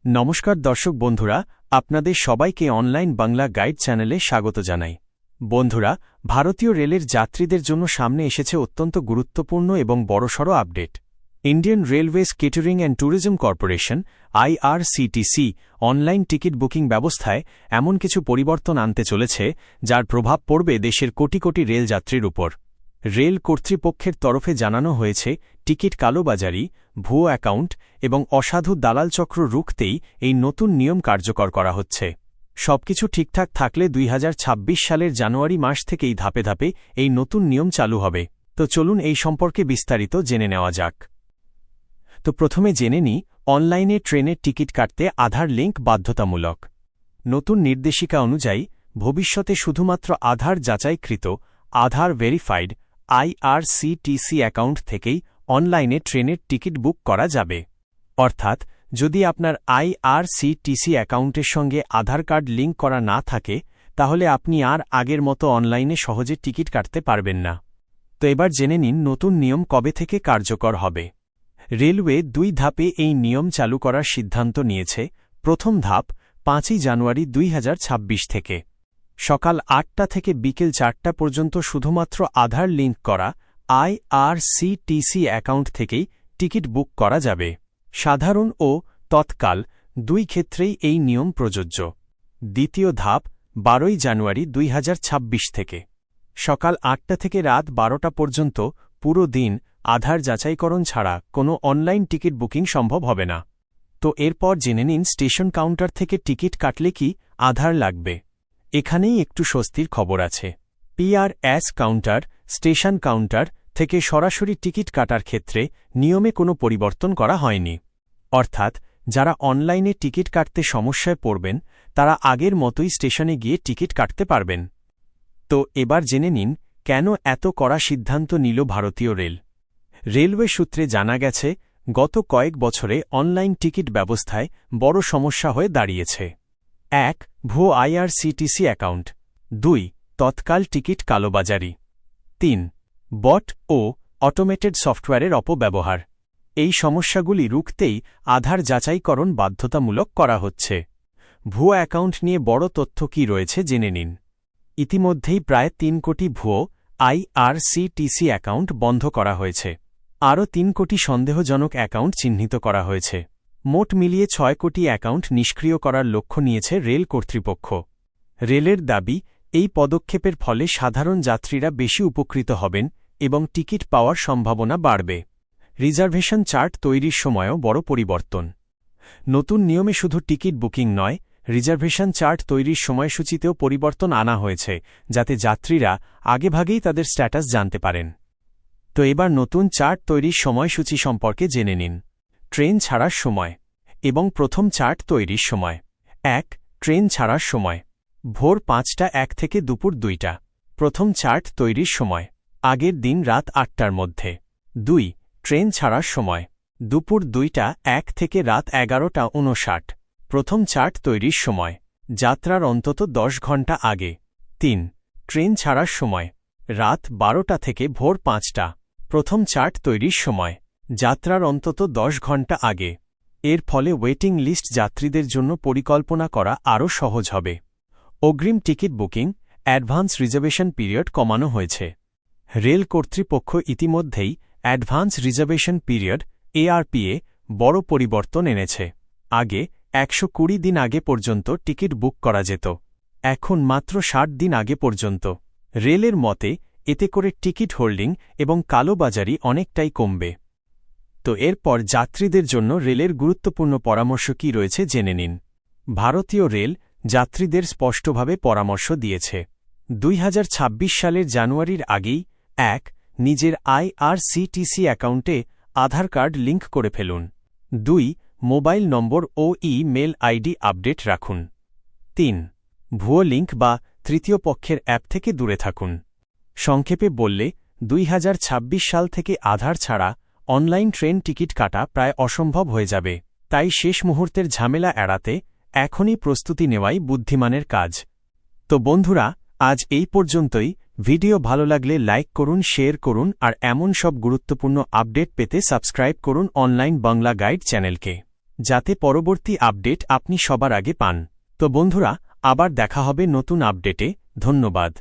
নমস্কার দর্শক বন্ধুরা, আপনাদের সবাইকে অনলাইন বাংলা গাইড চ্যানেলে স্বাগত জানাই। বন্ধুরা, ভারতীয় রেলের যাত্রীদের জন্য সামনে এসেছে অত্যন্ত গুরুত্বপূর্ণ এবং বড়সড় update. Indian railways catering and tourism corporation IRCTC online ticket booking ব্যবস্থায় এমন কিছু পরিবর্তন আনতে চলেছে যার প্রভাব পড়বে দেশের কোটি কোটি রেলযাত্রীর উপর। রেল কর্তৃপক্ষের তরফে জানানো হয়েছে, টিকিট কালোবাজারি, ভুয়ো অ্যাকাউন্ট এবং অসাধু দালাল চক্র রুখতেই এই নতুন নিয়ম কার্যকর করা হচ্ছে। সবকিছু ঠিকঠাক থাকলে 2026 সালের জানুয়ারি মাস থেকেই ধাপে ধাপে এই নতুন নিয়ম চালু হবে। তো চলুন এই সম্পর্কে বিস্তারিত জেনে নেওয়া যাক। তো প্রথমে জেনে নিই, অনলাইনে ট্রেনের টিকিট কাটতে আধার লিঙ্ক বাধ্যতামূলক। নতুন নির্দেশিকা অনুযায়ী ভবিষ্যতে শুধুমাত্র আধার যাচাইকৃত, আধার ভেরিফাইড IRCTC অ্যাকাউন্ট থেকেই অনলাইনে ট্রেনের টিকিট বুক করা যাবে। অর্থাৎ যদি আপনার IRCTC অ্যাকাউন্টের সঙ্গে আধার কার্ড লিঙ্ক করা না থাকে, তাহলে আপনি আর আগের মতো অনলাইনে সহজে টিকিট কাটতে পারবেন না। তো এবার জেনে নিন নতুন নিয়ম কবে থেকে কার্যকর হবে। রেলওয়ে 2 ধাপে এই নিয়ম চালু করার সিদ্ধান্ত নিয়েছে। প্রথম ধাপ 5 জানুয়ারি 2026 থেকে সকাল 8টা থেকে বিকেল 4টা পর্যন্ত শুধুমাত্র আধার লিঙ্ক করা IRCTC অ্যাকাউন্ট থেকেই টিকিট বুক করা যাবে। সাধারণ ও তৎকাল 2 ক্ষেত্রেই এই নিয়ম প্রযোজ্য। দ্বিতীয় ধাপ 12 জানুয়ারি 2026 থেকে সকাল 8টা থেকে রাত 12টা পর্যন্ত পুরো দিন আধার যাচাইকরণ ছাড়া কোনো অনলাইন টিকিট বুকিং সম্ভব হবে না। তো এরপর জেনে নিন স্টেশন কাউন্টার থেকে টিকিট কাটলে কি আধার লাগবে। এখানেই একটু স্বস্তির খবর আছে। PRS কাউন্টার, স্টেশন কাউন্টার থেকে সরাসরি টিকিট কাটার ক্ষেত্রে নিয়মে কোনো পরিবর্তন করা হয়নি। অর্থাৎ যারা অনলাইনে টিকিট কাটতে সমস্যায় পড়বেন, তারা আগের মতোই স্টেশনে গিয়ে টিকিট কাটতে পারবেন। তো এবার জেনে নিন কেন এত কড়া সিদ্ধান্ত নিল ভারতীয় রেল। রেলওয়ে সূত্রে জানা গেছে, গত কয়েক বছরে অনলাইন টিকিট ব্যবস্থায় বড় সমস্যা হয়ে দাঁড়িয়েছে। 1. ভুয়ো IRCTC অ্যাকাউন্ট। 2. তৎকাল টিকিট কালোবাজারি। 3. বট ও অটোমেটেড সফটওয়্যারের অপব্যবহার। এই সমস্যাগুলি রুখতেই আধার যাচাইকরণ বাধ্যতামূলক করা হচ্ছে। ভুয়ো অ্যাকাউন্ট নিয়ে বড় তথ্য কী রয়েছে জেনে নিন। ইতিমধ্যেই প্রায় 3 কোটি ভুয়ো IRCTC অ্যাকাউন্ট বন্ধ করা হয়েছে। আরও 3 কোটি সন্দেহজনক অ্যাকাউন্ট চিহ্নিত করা হয়েছে। মোট মিলিয়ে 6 কোটি অ্যাকাউন্ট নিষ্ক্রিয় করার লক্ষ্য নিয়েছে রেল কর্তৃপক্ষ। রেলের দাবি, এই পদক্ষেপের ফলে সাধারণ যাত্রীরা বেশি উপকৃত হবেন এবং টিকিট পাওয়ার সম্ভাবনা বাড়বে। রিজার্ভেশন চার্ট তৈরির সময়ও বড় পরিবর্তন। নতুন নিয়মে শুধু টিকিট বুকিং নয়, রিজার্ভেশন চার্ট তৈরির সময়সূচিতেও পরিবর্তন আনা হয়েছে, যাতে যাত্রীরা আগেভাগেই তাদের স্ট্যাটাস জানতে পারেন। তো এবার নতুন চার্ট তৈরির সময়সূচি সম্পর্কে জেনে নিন। ট্রেন ছাড়ার সময় এবং প্রথম চার্ট তৈরির সময়। 1. ট্রেন ছাড়ার সময় ভোর 5টা 1 থেকে দুপুর 2টা। প্রথম চার্ট তৈরির সময় আগের দিন রাত 8টার মধ্যে। 2. ট্রেন ছাড়ার সময় দুপুর 2টা 1 থেকে রাত 11টা 59। প্রথম চার্ট তৈরির সময় যাত্রার অন্তত 10 ঘণ্টা আগে। 3. ট্রেন ছাড়ার সময় রাত 12টা থেকে ভোর 5টা। প্রথম চার্ট তৈরির সময় যাত্রার অন্তত 10 ঘণ্টা আগে। এর ফলে ওয়েটিং লিস্ট যাত্রীদের জন্য পরিকল্পনা করা আরও সহজ হবে। অগ্রিম ticket booking, advance reservation period কমানো হয়েছে। রেল কর্তৃপক্ষ ইতিমধ্যেই অ্যাডভান্স রিজার্ভেশন পিরিয়ড ARPA বড় পরিবর্তন এনেছে। আগে 120 দিন আগে পর্যন্ত টিকিট বুক করা যেত, এখন মাত্র 60 দিন আগে পর্যন্ত। রেলের মতে এতে করে টিকিট হোল্ডিং এবং কালোবাজারি অনেকটাই কমবে। তো এরপর যাত্রীদের জন্য রেলের গুরুত্বপূর্ণ পরামর্শ কী রয়েছে জেনে নিন। ভারতীয় রেল যাত্রীদের স্পষ্টভাবে পরামর্শ দিয়েছে, 2026 সালের জানুয়ারির আগেই 1. নিজের IRCTC অ্যাকাউন্টে আধার কার্ড লিঙ্ক করে ফেলুন। 2. মোবাইল নম্বর ও ইমেল আইডি আপডেট রাখুন। 3. ভুয়ো লিঙ্ক বা তৃতীয় পক্ষের অ্যাপ থেকে দূরে থাকুন। সংক্ষেপে বললে, 2026 সাল থেকে আধার ছাড়া অনলাইন ট্রেন টিকিট কাটা প্রায় অসম্ভব হয়ে যাবে। তাই শেষ মুহূর্তের ঝামেলা এড়াতে এখনই প্রস্তুতি নেওয়াই বুদ্ধিমানের কাজ। তো বন্ধুরা, আজ এই পর্যন্তই। ভিডিও ভালো লাগলে লাইক করুন, শেয়ার করুন আর এমন সব গুরুত্বপূর্ণ আপডেট পেতে সাবস্ক্রাইব করুন অনলাইন বাংলা গাইড চ্যানেলকে। যাতে পরবর্তী আপডেট আপনি সবার আগে পান। তো বন্ধুরা, আবার দেখা হবে নতুন আপডেটে। ধন্যবাদ।